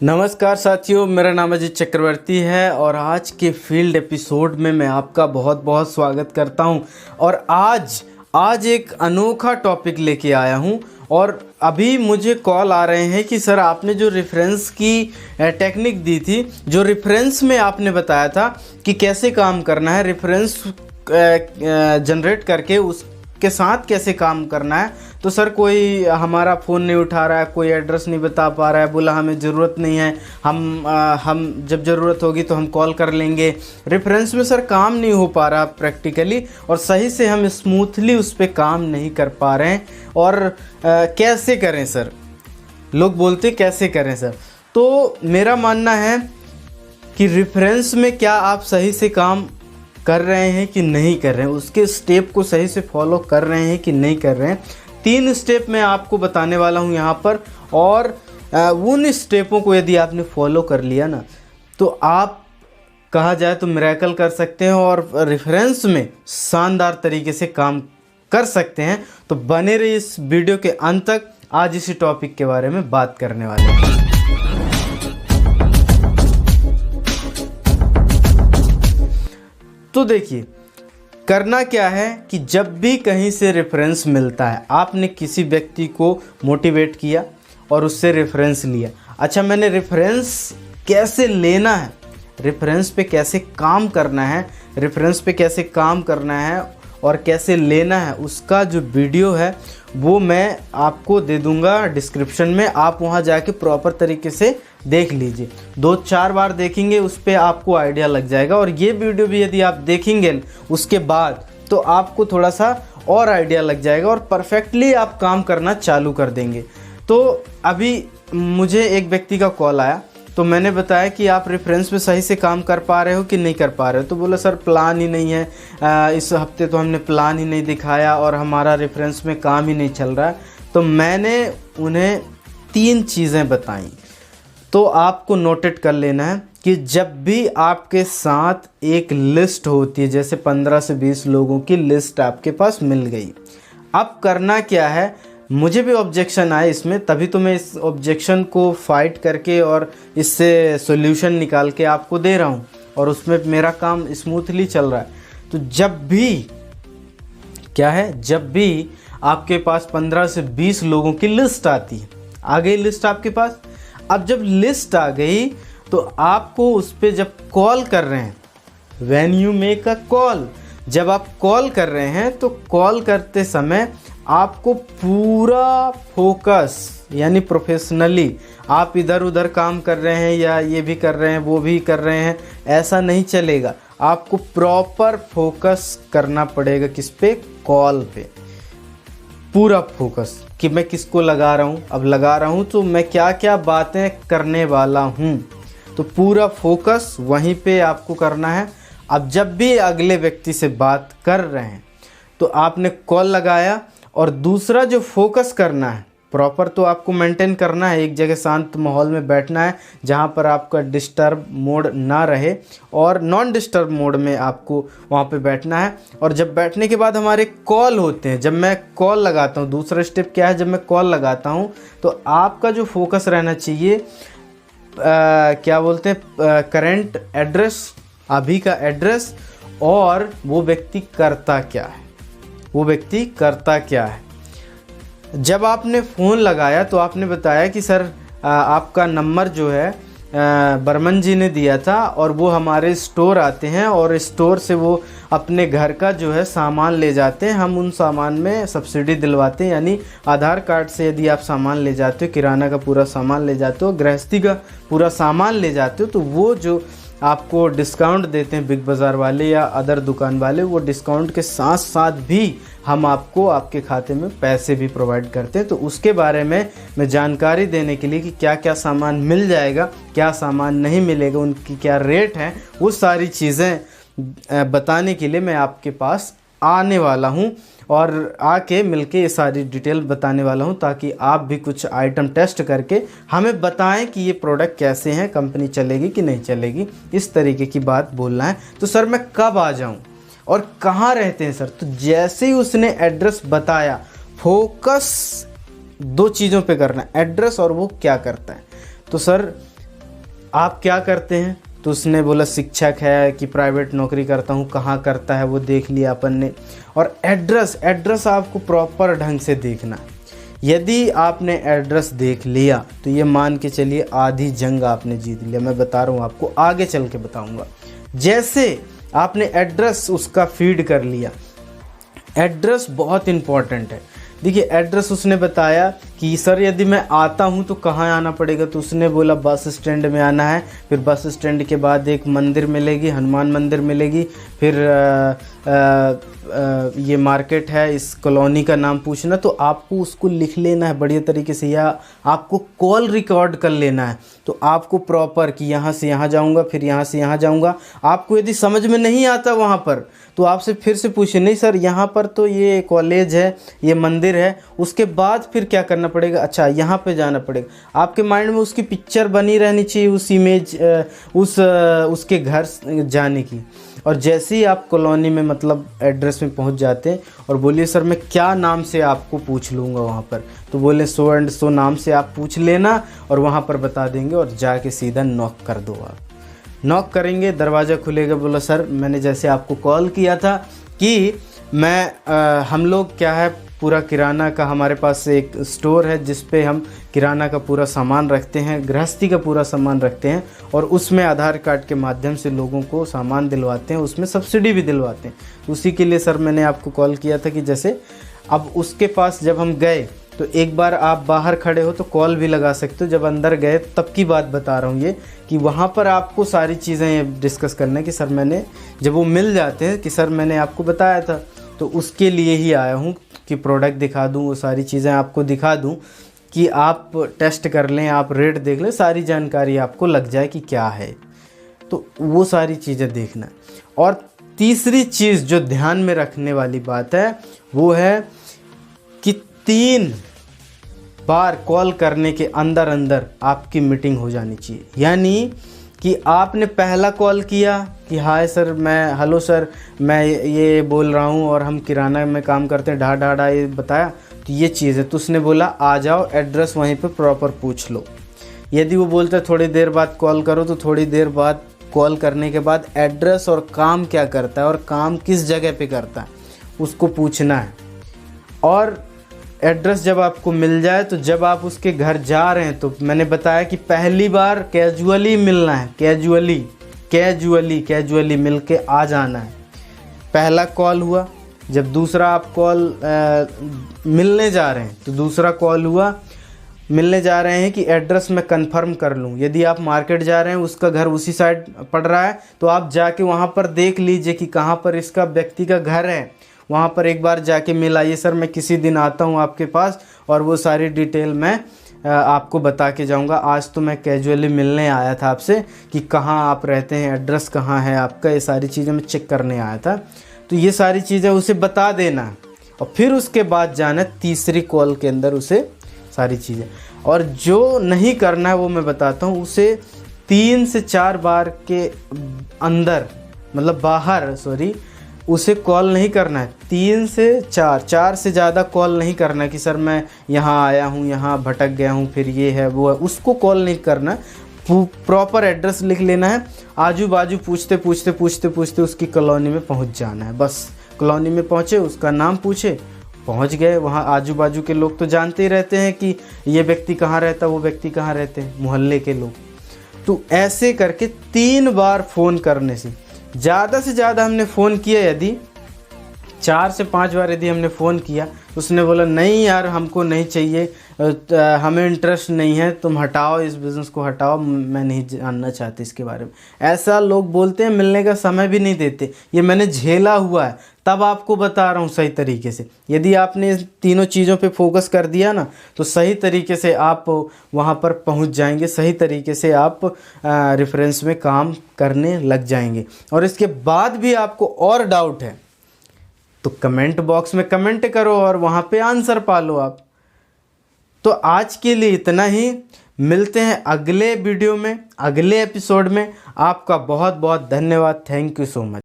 नमस्कार साथियों, मेरा नाम अजीत चक्रवर्ती है और आज के फील्ड एपिसोड में मैं आपका बहुत बहुत स्वागत करता हूं। और आज एक अनोखा टॉपिक लेके आया हूं। और अभी मुझे कॉल आ रहे हैं कि सर आपने जो रेफरेंस की टेक्निक दी थी, जो रेफरेंस में आपने बताया था कि कैसे काम करना है, रेफरेंस जनरेट करके उसके साथ कैसे काम करना है, तो सर कोई हमारा फ़ोन नहीं उठा रहा है, कोई एड्रेस नहीं बता पा रहा है, बोला हमें ज़रूरत नहीं है, हम जब ज़रूरत होगी तो हम कॉल कर लेंगे। रेफरेंस में सर काम नहीं हो पा रहा प्रैक्टिकली, और सही से हम स्मूथली उस पर काम नहीं कर पा रहे हैं। और कैसे करें सर, लोग बोलते कैसे करें सर। तो मेरा मानना है कि रेफरेंस में क्या आप सही से काम कर रहे हैं कि नहीं कर रहे हैं, उसके स्टेप को सही से फॉलो कर रहे हैं कि नहीं कर रहे हैं। 3 स्टेप मैं आपको बताने वाला हूं यहाँ पर, और उन स्टेपों को यदि आपने फॉलो कर लिया ना, तो आप कहा जाए तो मिरेकल कर सकते हैं और रेफरेंस में शानदार तरीके से काम कर सकते हैं। तो बने रहिए इस वीडियो के अंत तक, आज इसी टॉपिक के बारे में बात करने वाले हैं। तो देखिए, करना क्या है कि जब भी कहीं से रेफरेंस मिलता है, आपने किसी व्यक्ति को मोटिवेट किया और उससे रेफरेंस लिया। अच्छा, मैंने रेफरेंस कैसे लेना है, रेफरेंस पे कैसे काम करना है, रेफरेंस पे कैसे काम करना है और कैसे लेना है, उसका जो वीडियो है वो मैं आपको दे दूंगा डिस्क्रिप्शन में। आप वहां जाके प्रॉपर तरीके से देख लीजिए, 2-4 बार देखेंगे उस पर आपको आइडिया लग जाएगा। और ये वीडियो भी यदि आप देखेंगे उसके बाद, तो आपको थोड़ा सा और आइडिया लग जाएगा और परफेक्टली आप काम करना चालू कर देंगे। तो अभी मुझे एक व्यक्ति का कॉल आया, तो मैंने बताया कि आप रेफरेंस में सही से काम कर पा रहे हो कि नहीं कर पा रहे हो। तो बोला सर प्लान ही नहीं है, इस हफ्ते तो हमने प्लान ही नहीं दिखाया और हमारा रेफरेंस में काम ही नहीं चल रहा है। तो मैंने उन्हें 3 चीज़ें बताई, तो आपको नोटेट कर लेना है कि जब भी आपके साथ एक लिस्ट होती है, जैसे 15 से 20 लोगों की लिस्ट आपके पास मिल गई, अब करना क्या है। मुझे भी ऑब्जेक्शन आए इसमें, तभी तो मैं इस ऑब्जेक्शन को फाइट करके और इससे सॉल्यूशन निकाल के आपको दे रहा हूँ, और उसमें मेरा काम स्मूथली चल रहा है। तो जब भी क्या है, जब भी आपके पास 15 से 20 लोगों की लिस्ट आती है, आ गई लिस्ट आपके पास। अब जब लिस्ट आ गई तो आपको उस पर जब कॉल कर रहे हैं, when you make a call, जब आप कॉल कर रहे हैं तो कॉल करते समय आपको पूरा फोकस, यानी प्रोफेशनली, आप इधर उधर काम कर रहे हैं या ये भी कर रहे हैं वो भी कर रहे हैं, ऐसा नहीं चलेगा। आपको प्रॉपर फोकस करना पड़ेगा, किस पे, कॉल पे, पूरा फोकस कि मैं किसको लगा रहा हूँ, अब लगा रहा हूँ तो मैं क्या क्या बातें करने वाला हूँ। तो पूरा फोकस वहीं पे आपको करना है। अब जब भी अगले व्यक्ति से बात कर रहे हैं तो आपने कॉल लगाया, और दूसरा जो फोकस करना है प्रॉपर, तो आपको मेंटेन करना है, एक जगह शांत माहौल में बैठना है जहाँ पर आपका डिस्टर्ब मोड ना रहे, और नॉन डिस्टर्ब मोड में आपको वहाँ पे बैठना है। और जब बैठने के बाद हमारे कॉल होते हैं, जब मैं कॉल लगाता हूँ, दूसरा स्टेप क्या है, जब मैं कॉल लगाता हूँ तो आपका जो फोकस रहना चाहिए, क्या बोलते हैं, करंट एड्रेस, अभी का एड्रेस, और वो व्यक्ति करता क्या है, वो व्यक्ति करता क्या है। जब आपने फ़ोन लगाया तो आपने बताया कि सर आपका नंबर जो है बर्मन जी ने दिया था, और वो हमारे स्टोर आते हैं और स्टोर से वो अपने घर का जो है सामान ले जाते हैं, हम उन सामान में सब्सिडी दिलवाते हैं। यानी आधार कार्ड से यदि आप सामान ले जाते हो, किराना का पूरा सामान ले जाते हो, गृहस्थी का पूरा सामान ले जाते हो, तो वो जो आपको डिस्काउंट देते हैं बिग बाज़ार वाले या अदर दुकान वाले, वो डिस्काउंट के साथ साथ भी हम आपको आपके खाते में पैसे भी प्रोवाइड करते हैं। तो उसके बारे में मैं जानकारी देने के लिए कि क्या क्या सामान मिल जाएगा, क्या सामान नहीं मिलेगा, उनकी क्या रेट है, वो सारी चीज़ें बताने के लिए मैं आपके पास आने वाला हूं, और आके मिलके ये सारी डिटेल बताने वाला हूं, ताकि आप भी कुछ आइटम टेस्ट करके हमें बताएं कि ये प्रोडक्ट कैसे हैं, कंपनी चलेगी कि नहीं चलेगी, इस तरीके की बात बोलना है। तो सर मैं कब आ जाऊं और कहाँ रहते हैं सर? तो जैसे ही उसने एड्रेस बताया, फोकस 2 चीज़ों पे करना है, एड्रेस और वो क्या करता है। तो सर आप क्या करते हैं? तो उसने बोला शिक्षक है कि प्राइवेट नौकरी करता हूँ। कहाँ करता है वो देख लिया अपन ने। और एड्रेस आपको प्रॉपर ढंग से देखना है। यदि आपने एड्रेस देख लिया तो ये मान के चलिए आधी जंग आपने जीत लिया। मैं बता रहा हूँ आपको, आगे चल के बताऊँगा। जैसे आपने एड्रेस उसका फीड कर लिया, एड्रेस बहुत इम्पॉर्टेंट है। देखिए एड्रेस उसने बताया कि सर यदि मैं आता हूँ तो कहाँ आना पड़ेगा, तो उसने बोला बस स्टैंड में आना है। फिर बस स्टैंड के बाद एक मंदिर मिलेगी, हनुमान मंदिर मिलेगी। फिर ये मार्केट है, इस कॉलोनी का नाम पूछना। तो आपको उसको लिख लेना है बढ़िया तरीके से, या आपको कॉल रिकॉर्ड कर लेना है। तो आपको प्रॉपर कि यहाँ से यहाँ जाऊँगा, फिर यहाँ से यहाँ जाऊँगा। आपको यदि समझ में नहीं आता वहाँ पर तो आपसे फिर से पूछे, नहीं सर यहाँ पर तो ये कॉलेज है, ये मंदिर है। उसके बाद फिर क्या करना पड़ेगा, अच्छा यहाँ पे जाना पड़ेगा। आपके माइंड में उसकी पिक्चर बनी रहनी चाहिए, उस इमेज उसके घर जाने की। और जैसे ही आप कॉलोनी में मतलब एड्रेस में पहुंच जाते हैं और बोलिए सर मैं क्या नाम से आपको पूछ लूँगा वहाँ पर, तो बोले सो एंड सो नाम से आप पूछ लेना और वहाँ पर बता देंगे। और जाके सीधा नॉक कर दो। आप नॉक करेंगे, दरवाज़ा खुलेगा। बोला सर मैंने जैसे आपको कॉल किया था कि मैं हम लोग क्या है पूरा किराना का, हमारे पास एक स्टोर है जिस पे हम किराना का पूरा सामान रखते हैं, गृहस्थी का पूरा सामान रखते हैं। और उसमें आधार कार्ड के माध्यम से लोगों को सामान दिलवाते हैं, उसमें सब्सिडी भी दिलवाते हैं। उसी के लिए सर मैंने आपको कॉल किया था कि जैसे अब उसके पास जब हम गए तो एक बार आप बाहर खड़े हो तो कॉल भी लगा सकते हो। जब अंदर गए तब की बात बता रहा हूँ ये, कि वहाँ पर आपको सारी चीज़ें डिस्कस करना है कि सर मैंने, जब वो मिल जाते हैं कि सर मैंने आपको बताया था, तो उसके लिए ही आया हूँ कि प्रोडक्ट दिखा दूँ, वो सारी चीज़ें आपको दिखा दूँ कि आप टेस्ट कर लें, आप रेट देख लें, सारी जानकारी आपको लग जाए कि क्या है। तो वो सारी चीज़ें देखना। और तीसरी चीज़ जो ध्यान में रखने वाली बात है वो है कि 3 बार कॉल करने के अंदर अंदर आपकी मीटिंग हो जानी चाहिए। यानी कि आपने पहला कॉल किया कि हाय सर, मैं हेलो सर, मैं ये बोल रहा हूँ और हम किराना में काम करते हैं, ढा ये बताया, तो ये चीज़ है। तो उसने बोला आ जाओ, एड्रेस वहीं पे प्रॉपर पूछ लो। यदि वो बोलता है थोड़ी देर बाद कॉल करो, तो थोड़ी देर बाद कॉल करने के बाद एड्रेस और काम क्या करता है और काम किस जगह पे करता है उसको पूछना है। और एड्रेस जब आपको मिल जाए तो जब आप उसके घर जा रहे हैं तो मैंने बताया कि पहली बार कैजुअली मिलना है, कैजुअली मिल के आ जाना है। पहला कॉल हुआ। जब दूसरा आप कॉल मिलने जा रहे हैं तो दूसरा कॉल हुआ, मिलने जा रहे हैं कि एड्रेस मैं कंफर्म कर लूँ। यदि आप मार्केट जा रहे हैं, उसका घर उसी साइड पड़ रहा है, तो आप जाके वहाँ पर देख लीजिए कि कहाँ पर इसका व्यक्ति का घर है। वहाँ पर एक बार जाके मिल आइए, सर मैं किसी दिन आता हूँ आपके पास और वो सारी डिटेल मैं आपको बता के जाऊँगा। आज तो मैं कैजुअली मिलने आया था आपसे कि कहाँ आप रहते हैं, एड्रेस कहाँ है आपका, ये सारी चीज़ें मैं चेक करने आया था। तो ये सारी चीज़ें उसे बता देना और फिर उसके बाद जाना तीसरी कॉल के अंदर उसे सारी चीज़ें। और जो नहीं करना है वो मैं बताता हूँ, उसे 3 से 4 बार के अंदर मतलब बाहर उसे कॉल नहीं करना है। 3 से 4 से ज़्यादा कॉल नहीं करना कि सर मैं यहाँ आया हूँ, यहाँ भटक गया हूँ, फिर ये है वो है, उसको कॉल नहीं करना। प्रॉपर एड्रेस लिख लेना है, आजू बाजू पूछते उसकी कॉलोनी में पहुँच जाना है। बस कॉलोनी में पहुँचे, उसका नाम पूछे, पहुँच गए। वहाँ आजू बाजू के लोग तो जानते ही रहते हैं कि ये व्यक्ति कहाँ रहता है, वो व्यक्ति कहाँ रहते हैं, मोहल्ले के लोग। तो ऐसे करके 3 बार फ़ोन करने से, ज़्यादा से ज़्यादा हमने फ़ोन किया, यदि 4 से 5 बार यदि हमने फ़ोन किया, उसने बोला नहीं यार हमको नहीं चाहिए, हमें इंटरेस्ट नहीं है, तुम हटाओ, इस बिज़नेस को हटाओ, मैं नहीं जानना चाहती इसके बारे में। ऐसा लोग बोलते हैं, मिलने का समय भी नहीं देते। ये मैंने झेला हुआ है, तब आपको बता रहा हूँ सही तरीके से। यदि आपने इस तीनों चीज़ों पे फोकस कर दिया ना, तो सही तरीके से आप वहाँ पर पहुँच जाएंगे, सही तरीके से आप रेफरेंस में काम करने लग जाएंगे। और इसके बाद भी आपको और डाउट है तो कमेंट बॉक्स में कमेंट करो और वहाँ पे आंसर पालो आप। तो आज के लिए इतना ही, मिलते हैं अगले वीडियो में, अगले एपिसोड में। आपका बहुत बहुत धन्यवाद। Thank you so much.